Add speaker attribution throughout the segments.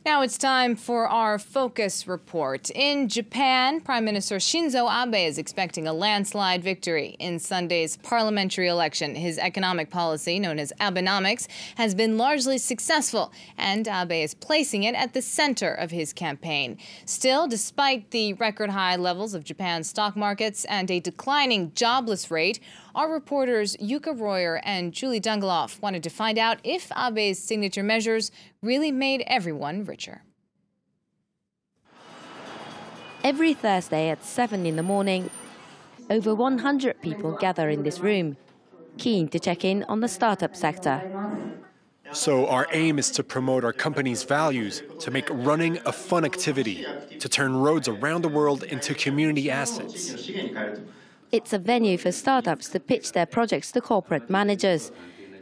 Speaker 1: Now it's time for our focus report. In Japan, Prime Minister Shinzo Abe is expecting a landslide victory in Sunday's parliamentary election. His economic policy, known as Abenomics, has been largely successful, and Abe is placing it at the center of his campaign. Still, despite the record high levels of Japan's stock markets and a declining jobless rate, our reporters Yuka and Julie Dungelhoeff wanted to find out if Abe's signature measures really made everyone richer.
Speaker 2: Every Thursday at 7 in the morning, over 100 people gather in this room, keen to check in on the startup sector.
Speaker 3: So our aim is to promote our company's values, to make running a fun activity, to turn roads around the world into community assets.
Speaker 2: It's a venue for startups to pitch their projects to corporate managers.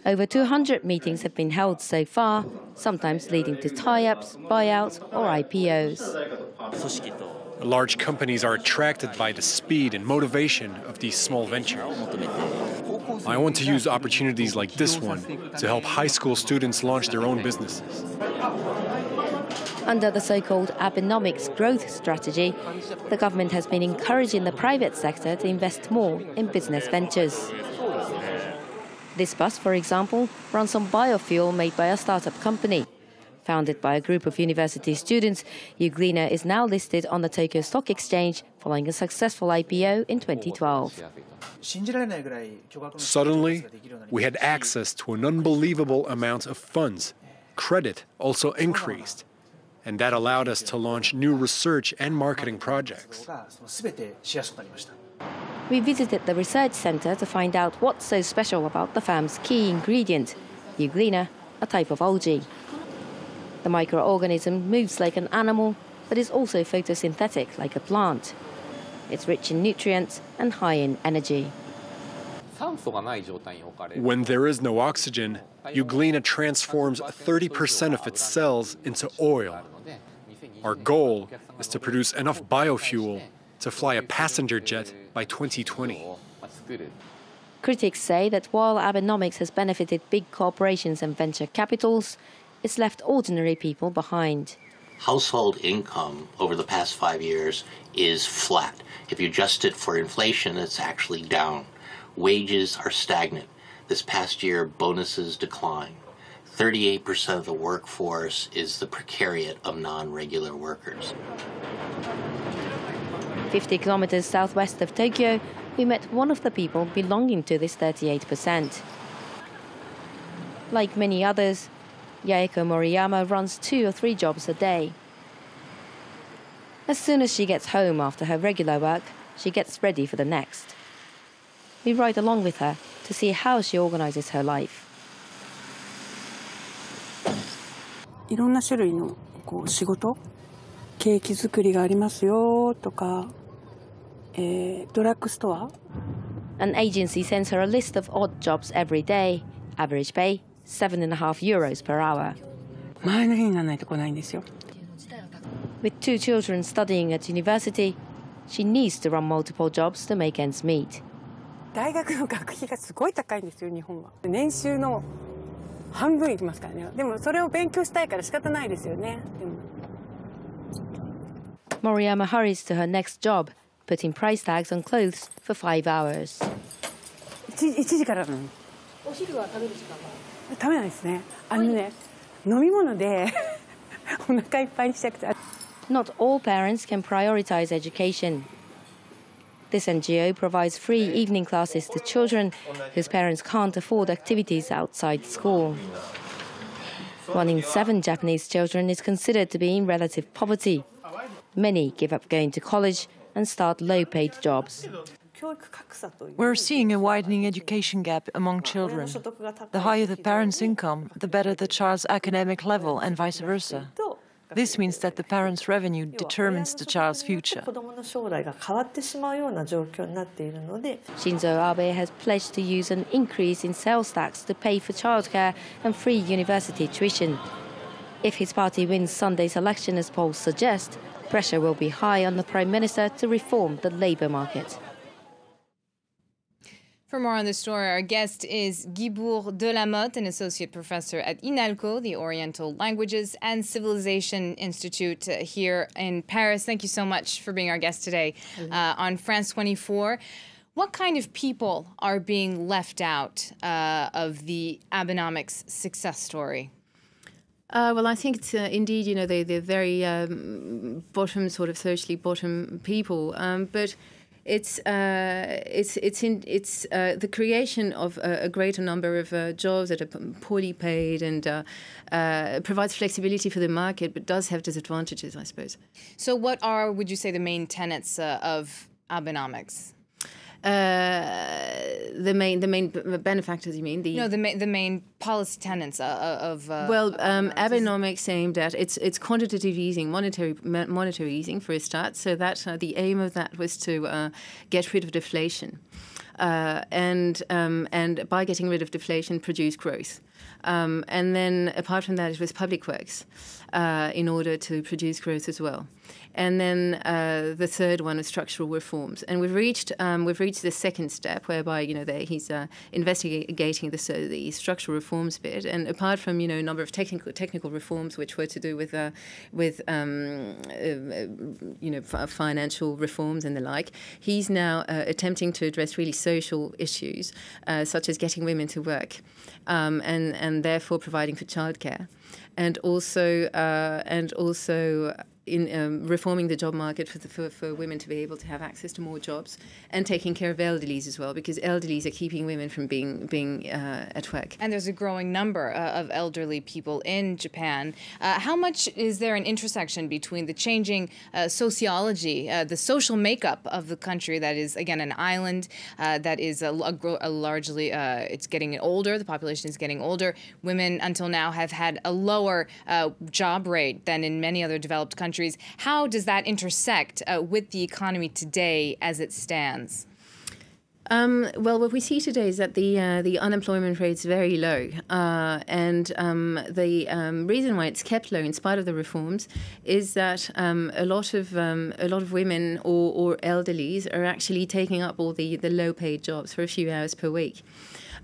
Speaker 2: Over 200 meetings have been held so far, sometimes leading to tie-ups, buyouts or IPOs.
Speaker 3: Large companies are attracted by the speed and motivation of these small ventures. I want to use opportunities like this one to help high school students launch their own businesses.
Speaker 2: Under the so-called Abenomics growth strategy, the government has been encouraging the private sector to invest more in business ventures. This bus, for example, runs on biofuel made by a startup company. Founded by a group of university students, Yuka is now listed on the Tokyo Stock Exchange following a successful IPO in 2012.
Speaker 3: Suddenly, we had access to an unbelievable amount of funds. Credit also increased, and that allowed us to launch new research and marketing projects.
Speaker 2: We visited the research center to find out what's so special about the firm's key ingredient, Yuka, a type of algae. The microorganism moves like an animal, but is also photosynthetic like a plant. It's rich in nutrients and high in energy.
Speaker 3: When there is no oxygen, Yuka transforms 30% of its cells into oil. Our goal is to produce enough biofuel to fly a passenger jet by 2020.
Speaker 2: Critics say that while Abenomics has benefited big corporations and venture capitals, it's left ordinary people behind.
Speaker 4: Household income over the past 5 years is flat. If you adjust it for inflation, it's actually down. Wages are stagnant. This past year, bonuses decline. 38% of the workforce is the precariat of non-regular workers.
Speaker 2: 50 kilometers southwest of Tokyo, we met one of the people belonging to this 38%. Like many others, Yaeko Moriyama runs 2 or 3 jobs a day. As soon as she gets home after her regular work, she gets ready for the next. We ride along with her to see how she organizes her life.
Speaker 5: いろんな種類の仕事、ケーキ作りがありますよとか、ドラッグストア。
Speaker 2: An agency sends her a list of odd jobs every day. Average pay, €7.5 per hour.
Speaker 5: 前の日にならないと来ないんですよ。
Speaker 2: With 2 children studying at university, she needs to run multiple jobs to make ends meet.
Speaker 5: 大学の学費がすごい高いんですよ、日本は。年収の半分いきますからね。でもそれを勉強したいから仕方ないですよね。
Speaker 2: Moriyama hurries to her next job, putting price tags on clothes for 5 hours.
Speaker 5: 1時からなの。お昼は食べる時間は？食べないですね。飲み物でお腹いっぱいにしたくて。
Speaker 2: Not all parents can prioritize education. This NGO provides free evening classes to children whose parents can't afford activities outside school. 1 in 7 Japanese children is considered to be in relative poverty. Many give up going to college and start low-paid jobs.
Speaker 6: We're seeing a widening education gap among children. The higher the parents' income, the better the child's academic level and vice versa. This means that the parents' revenue determines the child's future.
Speaker 2: Shinzo Abe has pledged to use an increase in sales tax to pay for childcare and free university tuition. If his party wins Sunday's election, as polls suggest, pressure will be high on the Prime Minister to reform the labour market.
Speaker 1: For more on this story, our guest is Guibourg de la Motte, an associate professor at INALCO, the Oriental Languages and Civilization Institute here in Paris. Thank you so much for being our guest today on France 24. What kind of people are being left out of the Abenomics success story?
Speaker 7: Well, I think it's indeed, you know, they're very bottom, sort of socially bottom people, but it's the creation of a greater number of jobs that are poorly paid and provides flexibility for the market, but does have disadvantages, I suppose.
Speaker 1: So, what are, would you say, the main tenets of Abenomics?
Speaker 7: The main benefactors, you mean?
Speaker 1: No, the main policy tenets of
Speaker 7: Abenomics aimed at it's quantitative easing, monetary easing for a start. So that the aim of that was to get rid of deflation, and by getting rid of deflation, produce growth. And then apart from that, it was public works in order to produce growth as well. And then the third one is structural reforms. And we've reached the second step, whereby, you know, he's investigating the structural reforms bit. And apart from, you know, a number of technical reforms which were to do with you know, financial reforms and the like, he's now attempting to address really social issues such as getting women to work, and therefore providing for childcare, and also in reforming the job market for women to be able to have access to more jobs, and taking care of elderlies as well, because elderlies are keeping women from being at work.
Speaker 1: And there's a growing number of elderly people in Japan. How much is there an intersection between the changing sociology, the social makeup of the country that is, again, an island, that is largely, it's getting older, the population is getting older. Women until now have had a lower job rate than in many other developed countries. How does that intersect with the economy today as it stands?
Speaker 7: Well, what we see today is that the unemployment rate is very low, and the reason why it's kept low in spite of the reforms is that a lot of women or elderlies are actually taking up all the low-paid jobs for a few hours per week.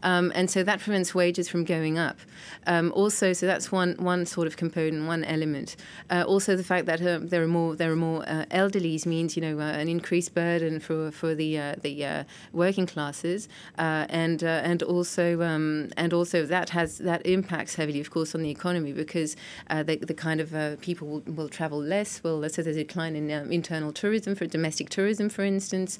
Speaker 7: And so that prevents wages from going up. Also, so that's one sort of component, one element. Also, the fact that there are more elderlies means, you know, an increased burden for the working classes, and also that impacts heavily, of course, on the economy, because the kind of people will travel less. So there's a decline in internal tourism, for domestic tourism, for instance.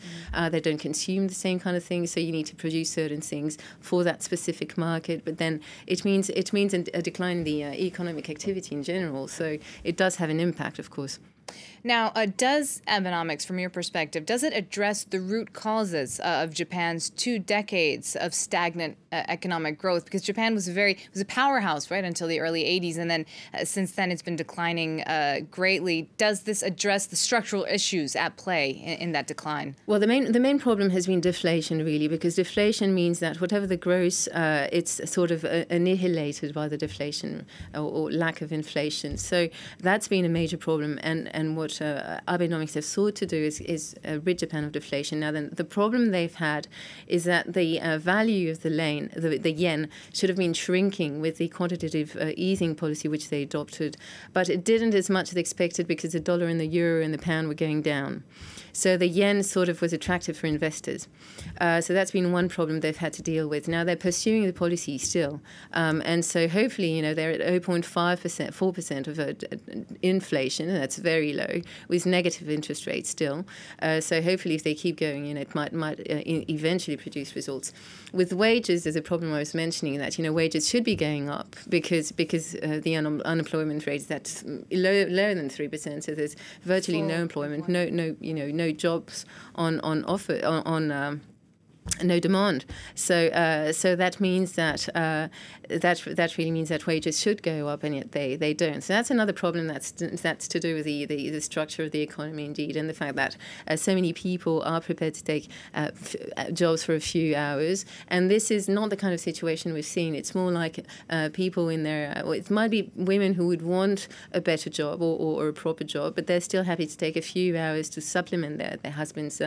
Speaker 7: They don't consume the same kind of things, so you need to produce certain things for that specific market, but then it means a decline in the economic activity in general. So it does have an impact, of course.
Speaker 1: Now, does Abenomics, from your perspective, does it address the root causes of Japan's 2 decades of stagnant economic growth? Because Japan was a powerhouse, right, until the early 80s, and then since then it's been declining greatly. Does this address the structural issues at play in that decline? Well,
Speaker 7: the main problem has been deflation, really, because deflation means that whatever the growth, it's sort of annihilated by the deflation or lack of inflation. So that's been a major problem, and what Abenomics have sought to do is rid Japan of deflation. Now, then, the problem they've had is that the value of the yen should have been shrinking with the quantitative easing policy which they adopted, but it didn't as much as expected, because the dollar and the euro and the pound were going down. So the yen sort of was attractive for investors. So that's been one problem they've had to deal with. Now they're pursuing the policy still, and so hopefully, you know, they're at 0.5%, 4% of inflation, and that's very low, with negative interest rates still. So hopefully, if they keep going, you know, it might eventually produce results. With wages, there's a problem I was mentioning, that, you know, wages should be going up because the unemployment rate is that's lower than 3%. So there's virtually no employment, no jobs on offer, no demand. So that means that that really means that wages should go up, and yet they don't. So that's another problem that's to do with the structure of the economy, indeed, and the fact that so many people are prepared to take jobs for a few hours. And this is not the kind of situation we've seen. It's more like people in their it might be women who would want a better job or a proper job, but they're still happy to take a few hours to supplement their husband's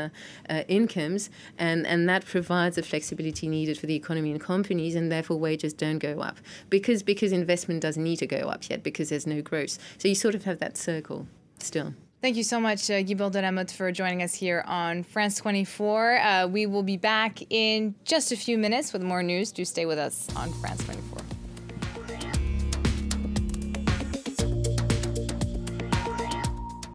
Speaker 7: incomes, and that provides the flexibility needed for the economy and companies, and therefore wages don't go up because investment doesn't need to go up yet because there's no growth. So you sort of have that circle still.
Speaker 1: Thank you so much, Yuka, for joining us here on France 24. We will be back in just a few minutes with more news. Do stay with us on France 24.